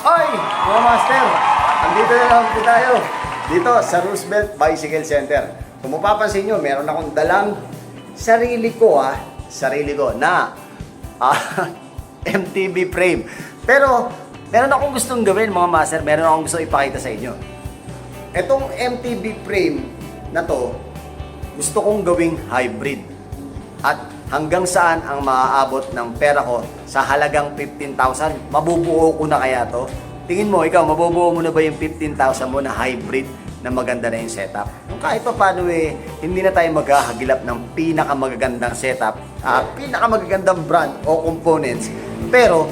Oy, mga master! Andito na lang po tayo. Dito sa Roosevelt Bicycle Center. Kung mapapansin nyo, meron akong dalang sarili ko na MTB frame. Pero, meron akong gustong gawin mga master. Meron akong gustong ipakita sa inyo. Etong MTB frame na to, gusto kong gawing hybrid. At hanggang saan ang maaabot ng pera ko sa halagang 15,000? Mabubuo ko na kaya to? Tingin mo, ikaw, mabubuo mo na ba yung 15,000 mo na hybrid na maganda na yung setup? Kung kahit pa paano hindi na tayo maghahagilap ng pinakamagagandang setup, pinakamagagandang brand o components, pero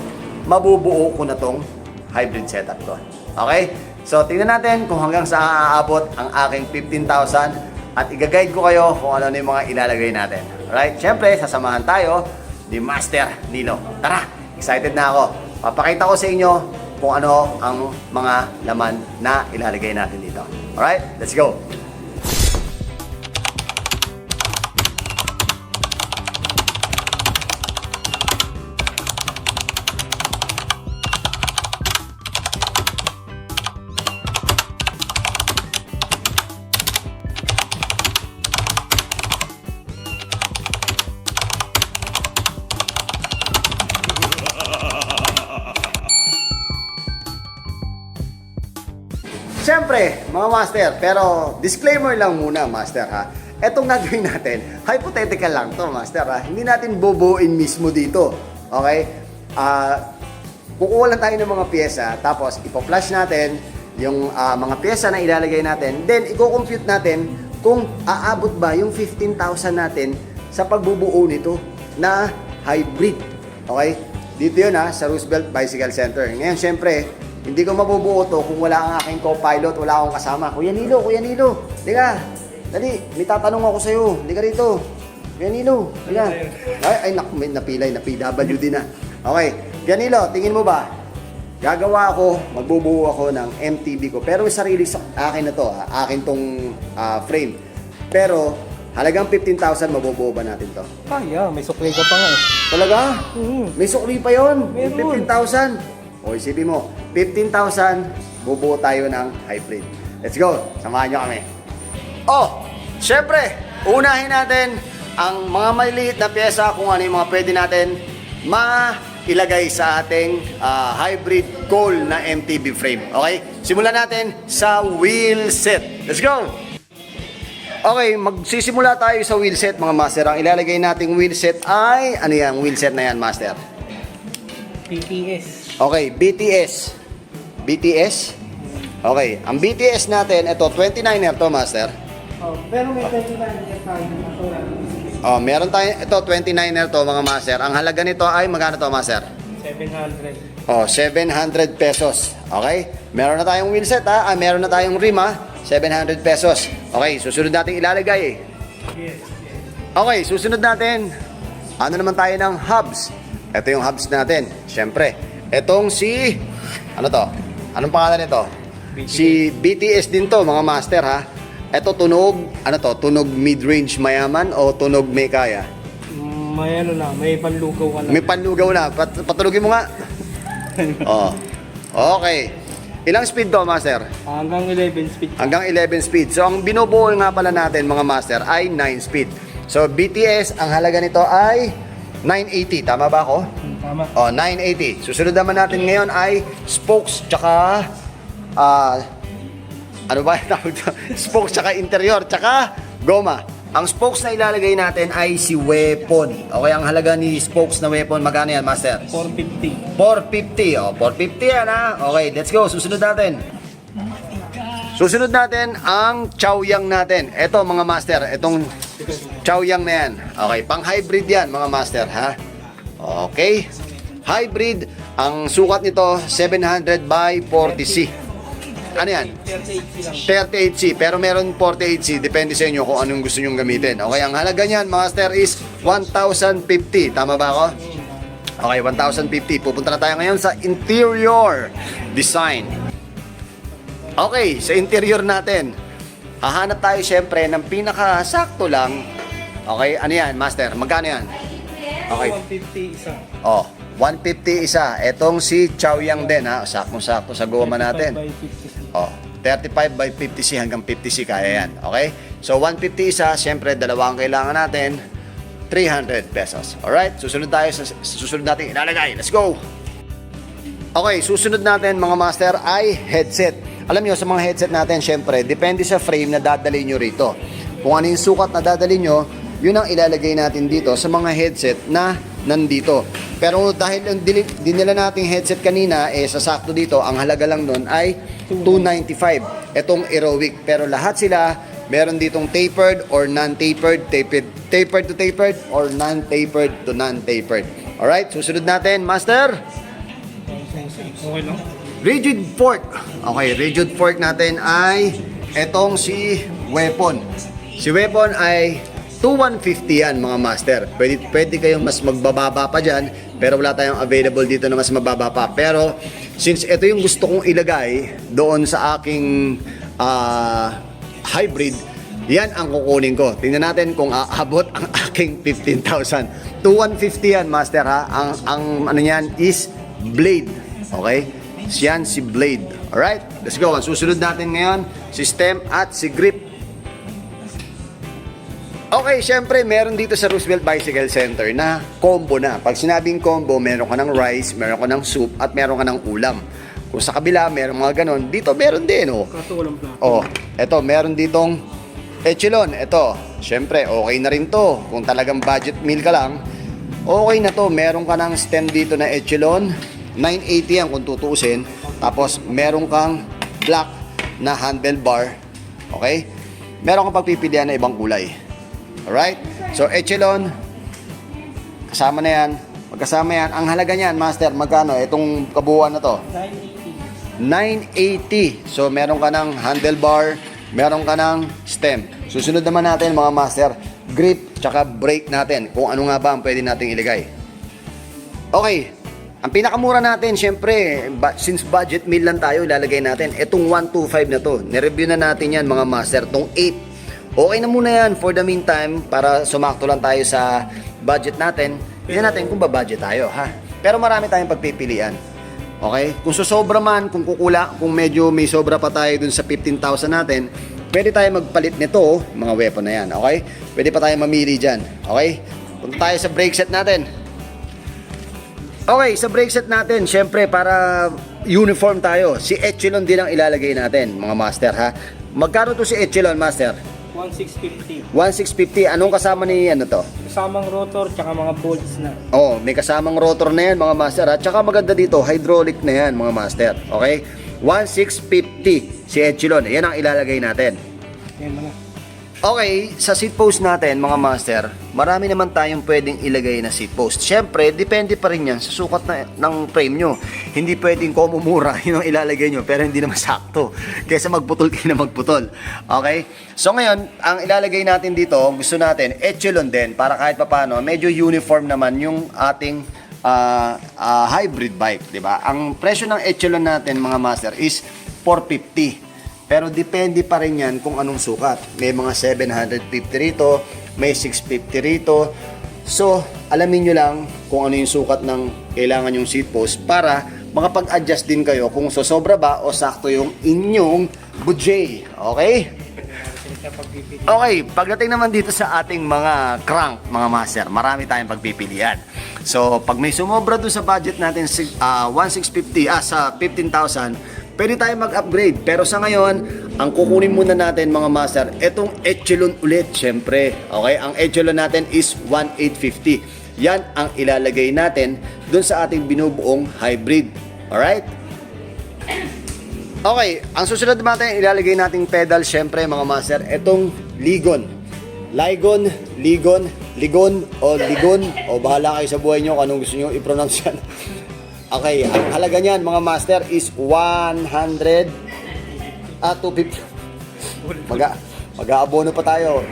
mabubuo ko na tong hybrid setup ko. Okay? So, tingnan natin kung hanggang saan aabot ang aking 15,000 at i-guide ko kayo kung ano yung mga ilalagay natin. Alright? Siyempre, sasamahan tayo ni Master Nilo. Tara! Excited na ako. Papakita ko sa inyo kung ano ang mga laman na ilalagay natin dito. Alright? Let's go! Siyempre, mga master, pero disclaimer lang muna, master ha. Etong gagawin natin, hypothetical lang to, master ha. Hindi natin bubuuin mismo dito. Okay? Kukuha lang tayo ng mga pyesa, tapos ipo-flash natin yung mga pyesa na ilalagay natin. Then, i-compute natin kung aabot ba yung 15,000 natin sa pagbubuo nito na hybrid. Okay? Dito yun ha, sa Roosevelt Bicycle Center. Ngayon, siyempre, hindi ko mabubuo to kung wala ang aking co-pilot, wala akong kasama. Kuya Nilo, Liga, dali, may tatanong ako sa'yo. Liga rito. Kuya Nilo, liga. Ay, may napilay, na PWD na. Okay, Kuya Nilo, tingin mo ba? Gagawa ako, magbubuo ako ng MTB ko. Pero sarili sa akin na to, akin tong frame. Pero, halagang 15,000, mabubuo ba natin to? Kaya, may sukli ka pa nga eh. Talaga? May sukli pa yun. Meron. 15,000. O isipin mo, 15,000, bubuo tayo ng hybrid. Let's go, samahan nyo kami. Oh, syempre, unahin natin ang mga maliliit na pyesa kung ano yung mga pwede natin mailagay sa ating hybrid coal na MTB frame. Okay, simulan natin sa wheel set. Let's go! Okay, magsisimula tayo sa wheel set mga master. Ang ilalagay nating wheel set ay, ano yan, wheel set na yan master? PTS. Okay, BTS. BTS? Okay, ang BTS natin, ito, 29er to, master. Oh, pero may 29 years tayo. Oh, meron tayo, ito, 29er to, mga master. Ang halaga nito ay, magkano to, master? 700. Oh, 700 pesos. Okay? Meron na tayong wheelset, ha? Meron na tayong rim, ha? 700 pesos. Okay, susunod natin ilalagay, Yes. Okay, susunod natin. Ano naman tayo ng hubs? Ito yung hubs natin. Siyempre, etong si, ano to? Anong pangalan nito? BTS. Si BTS din to, mga master ha. Ito tunog, ano to? Tunog mid-range mayaman o tunog may kaya? May ano na, may panlugaw ka na. May panlugaw na. Patulugin mo nga. Oh. Okay. Ilang speed to, master? Hanggang 11 speed. Hanggang 11 speed. So, ang binubuo nga pala natin, mga master, ay 9 speed. So, BTS, ang halaga nito ay 980. Tama ba ako? Tama. Oh, 980. Susunod naman natin ngayon ay spokes tsaka ano ba yung tawag dito? Spokes tsaka interior tsaka goma. Ang spokes na ilalagay natin ay si weapon. Okay, ang halaga ni spokes na weapon, magkano yan, master? 450. 450. Oh, 450 yan ha. Okay, let's go. Susunod natin. Susunod natin ang chowyang natin. Ito mga master, itong chowyang na yan. Okay, pang hybrid yan mga master ha. Okay. Hybrid, ang sukat nito 700 by 40C. Ano yan? 38 lang. 38C, pero meron 48C. Depende sa inyo kung anong gusto nyong gamitin. Okay, ang halaga niyan, master, is 1,050. Tama ba ako? Okay, 1,050. Pupunta na tayo ngayon sa interior design. Okay, sa interior natin, hahanap tayo syempre ng pinakasakto lang. Okay, ano yan, master? Magkano yan? Okay. 150 isa. Oh, 150 isa. Etong si Chaoyang din ha. Saktong-sakto sa goma natin. 35 by 50. Oh, 35 by 50C hanggang 50C kaya yan. Okay? So 150 isa, syempre dalawa ang kailangan natin. 300 pesos. Alright? Susunod tayo sa susunod natin ilalagay. Let's go! Okay, susunod natin mga master ay headset. Alam nyo, sa mga headset natin, syempre, depende sa frame na dadalhin nyo rito. Kung ano yung sukat na dadalhin nyo, yun ang ilalagay natin dito sa mga headset na nandito. Pero dahil dinila nating headset kanina, sasakto dito, ang halaga lang nun ay 295. Itong Heroic. Pero lahat sila, meron ditong tapered or non-tapered, tapered to tapered, or non-tapered to non-tapered. Alright, susunod natin, master. Okay lang. Rigid fork. Okay, rigid fork natin ay etong si Weapon. Si Weapon ay 2150 yan mga master. Pwede kayong mas magbababa pa dyan, pero wala tayong available dito na mas mababa pa. Pero since ito yung gusto kong ilagay doon sa aking hybrid, yan ang kukunin ko. Tingnan natin kung aabot ang aking 15,000. 2150 yan master ha. Ang ano yan is Blade. Okay? Yan si Blade. Alright? Let's go. Ang susunod natin ngayon, si stem at si grip. Okay, syempre, meron dito sa Roosevelt Bicycle Center na combo na. Pag sinabing combo, meron ka ng rice, meron ka ng soup, at meron ka ng ulam. Kung sa kabila, meron mga ganon. Dito, meron din, oh. Kaso walang plato. Oh, eto, meron ditong echelon. Eto, syempre, okay na rin to. Kung talagang budget meal ka lang, okay na to. Meron ka ng stem dito na echelon. 980 yan kung tutuusin. Tapos, meron kang black na handlebar. Okay? Meron kang pagpipilian na ibang kulay. Alright? So, echelon, kasama na yan. Magkasama yan. Ang halaga niyan, master, magkano? Itong kabuuan na to. 980. So, meron ka ng handlebar, meron ka ng stem. Susunod naman natin, mga master, grip, tsaka brake natin. Kung ano nga ba ang pwede nating ilagay. Okay. Ang pinakamura natin, syempre, since budget meal lang tayo, ilalagay natin. Itong 125 na to. Nireview na natin yan, mga master. Itong 8. Okay na muna yan for the meantime para sumakto lang tayo sa budget natin. Tignan natin kung ba-budget tayo, ha? Pero marami tayong pagpipilian. Okay? Kung susobra man, kung kukula, kung medyo may sobra pa tayo dun sa 15,000 natin, pwede tayo magpalit nito, mga weapon na yan, okay? Pwede pa tayo mamili dyan, okay? Punta tayo sa brake set natin. Okay, sa brake set natin, syempre, para uniform tayo, si Echelon din ang ilalagay natin, mga master, ha? Magkano to si Echelon, master? 1650. 1650. Anong kasama ni ano to? Kasamang rotor tsaka mga bolts na. Oh, may kasamang rotor na yan mga master. At saka maganda dito, hydraulic na yan mga master. Okay? 1650 si Echelon. Yan ang ilalagay natin. Yan mga. Okay, sa seat post natin mga master, marami naman tayong pwedeng ilagay na seat post. Siyempre, depende pa rin yan sa sukat ng frame nyo. Hindi pwedeng kumumura yun ang ilalagay nyo, pero hindi naman sakto. Kaysa magputol kayo na magputol. Okay? So ngayon, ang ilalagay natin dito, gusto natin, Echelon din, para kahit papano, medyo uniform naman yung ating hybrid bike. Diba? Ang presyo ng Echelon natin mga master is 450. Pero depende pa rin yan kung anong sukat. May mga 750 rito, may 650 rito. So, alamin nyo lang kung ano yung sukat ng kailangan yung seat post para makapag-adjust din kayo kung sosobra ba o sakto yung inyong budget. Okay? Okay, pagdating naman dito sa ating mga crank, mga master, marami tayong pagpipilian. So, pag may sumobra doon sa budget natin, 1,650, sa 15,000, pwede tayo mag-upgrade. Pero sa ngayon, ang kukunin muna natin mga master, itong Echelon ulit, syempre. Okay, ang Echelon natin is 1,850. Yan ang ilalagay natin dun sa ating binubuong hybrid. Alright? Okay, ang susunod natin, ilalagay nating pedal, syempre mga master, itong Ligon. Ligon, Ligon, Ligon, o Ligon, o bahala kayo sa buhay nyo kung anong gusto nyo i-pronounce yan. Okay, ang halaga niyan mga master is 250. Mag-aabono pa tayo.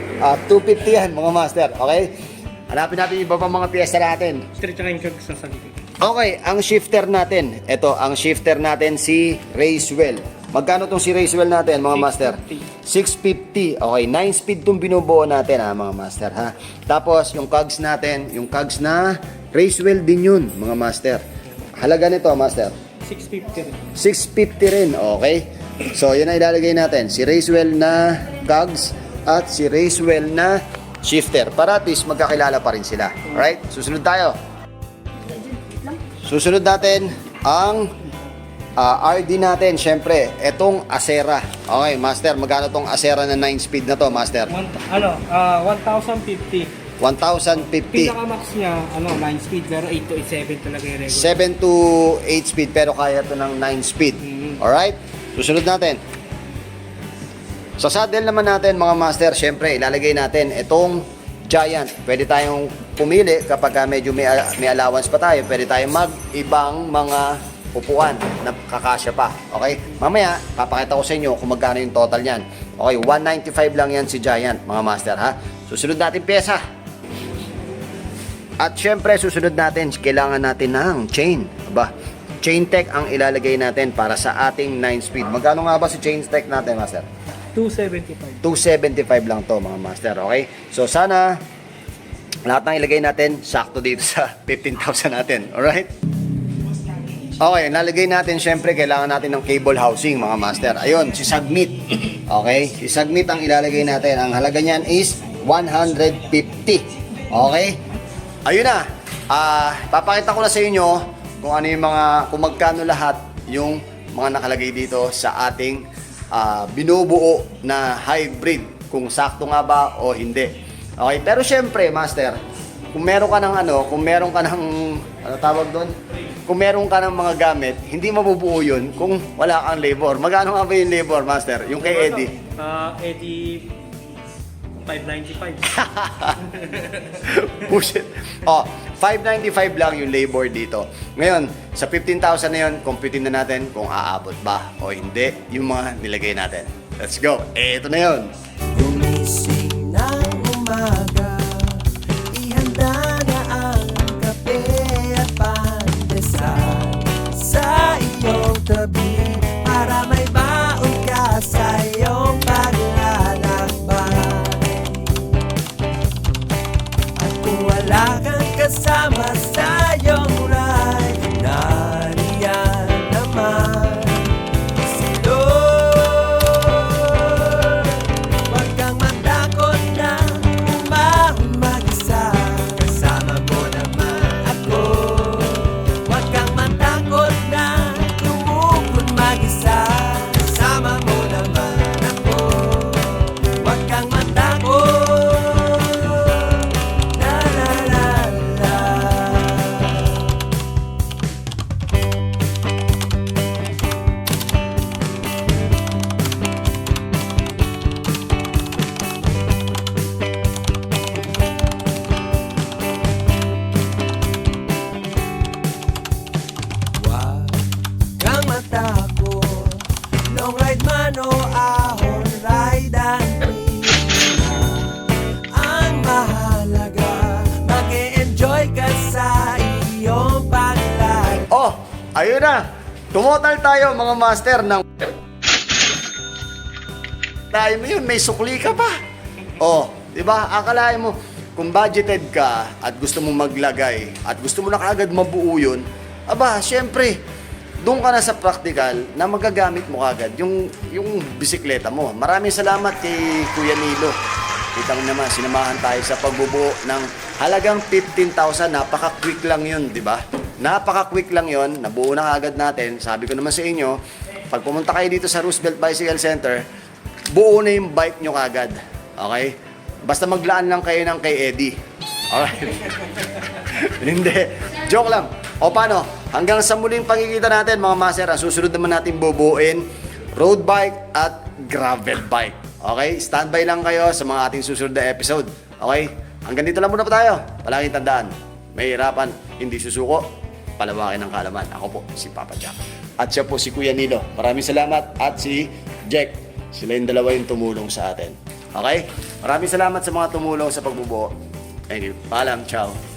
250 yan mga master, okay? Hanapin natin yung iba pang mga piyesa natin. Stretch ang incog sa salita. Okay, ang shifter natin. Ito, ang shifter natin si Racewell. Magkano tong si Racewell natin mga master? 650. Okay, 9 speed tong binubuo natin ha mga master ha. Tapos yung cogs natin, yung cogs na Racewell din yun, mga master. Halaga nito, master. 650 rin. 650 rin, okay? So, yun ang ilalagay natin. Si Racewell na cogs at si Racewell na shifter. Para at least magkakilala pa rin sila. Alright? Susunod tayo. Susunod natin ang RD natin. Syempre, etong Acera. Okay, master. Magkano tong Acera na 9-speed na to, master? 1,050. 1,050. Pinaka-max niya, 9 speed, pero 8 to 7 talaga yung regular. 7 to 8 speed, pero kaya to ng 9 speed. Alright? Susunod natin. Sa saddle naman natin, mga master, syempre, ilalagay natin itong Giant. Pwede tayong pumili kapag medyo may allowance pa tayo. Pwede tayong mag-ibang mga upuan na kakasya pa. Okay? Mamaya, papakita ko sa inyo kung magkano yung total niyan. Okay, 195 lang yan si Giant, mga master, ha? Susunod natin pyesa. At syempre, susunod natin, kailangan natin ng chain. Aba, chain tech ang ilalagay natin para sa ating 9-speed. Magkano nga ba si chain tech natin, master? 275. 275 lang to, mga master, okay? So, sana lahat ng ilagay natin sakto dito sa 15,000 natin, alright? Okay, nalagay natin, syempre, kailangan natin ng cable housing, mga master. Ayun, si Submit. Okay? Si Submit ang ilalagay natin. Ang halaga niyan is 150. Okay? Ayun na. Papakita ko na sa inyo kung ano yung kung magkano lahat yung mga nakalagay dito sa ating binubuo na hybrid. Kung sakto nga ba o hindi. Okay? Pero syempre, master, kung meron ka ng kung meron ka ng, tawag doon? Kung meron ka ng mga gamit, hindi mabubuo yun kung wala kang labor. Magkano nga ba yung labor, master? Yung kay Eddie? Eddie, 595. Bullshit. Oh, 595 lang yung labor dito. Ngayon, sa 15,000 na yun, computein na natin kung aabot ba o hindi yung mga nilagay natin. Let's go. Ito na yun. Gumising ng umaga, ihanda na ang kape at pandesal sa iyong tabi para may baon ka sa iyong paglalakbay. At kung wala kang kasama sa iyong ride, nariyan naman si Lord. Huwag kang matakot na umahon mag-isa, kasama mo naman ako. Huwag kang matakot na lumukod mag-isa, kasama mo naman ako. Huwag kang matakot, la la la la. Huwag kang matakot, long ride man o ahon, ride and free. Ang mahalaga, mag-e-enjoy ka sa iyong paglalakbay. Oh, ayun na. Tumotal tayo, mga master, ng... Dahil mo yun, may sukli ka pa. Oh, di ba? Akalain mo, kung budgeted ka at gusto mo maglagay at gusto mo na kaagad mabuo yun, aba, syempre, doon ka na sa practical na magagamit mo kaagad yung bisikleta mo. Maraming salamat kay Kuya Nilo. Kita mo naman, sinamahan tayo sa pagbubuo ng halagang 15,000. Napaka-quick lang yun, di ba? Napaka-quick lang yun. Nabuo na agad natin. Sabi ko naman sa inyo, pag pumunta kayo dito sa Roosevelt Bicycle Center, buo na yung bike nyo kagad. Okay? Basta maglaan lang kayo ng kay Eddie. Alright? Hindi. Joke lang. O paano? Hanggang sa muling pagkikita natin, mga master, ang susunod naman natin bubuuin, road bike at gravel bike. Okay? Standby lang kayo sa mga ating susunod na episode. Okay? Hanggang dito lang muna pa tayo. Palaging tandaan, may hirapan, hindi susuko, palawakin ng kaalaman. Ako po, si Papa Jack. At siya po si Kuya Nilo. Maraming salamat. At si Jack. Sila yung dalawa yung tumulong sa atin. Okay? Maraming salamat sa mga tumulong sa pagbubuo. Thank you. Paalam. Ciao.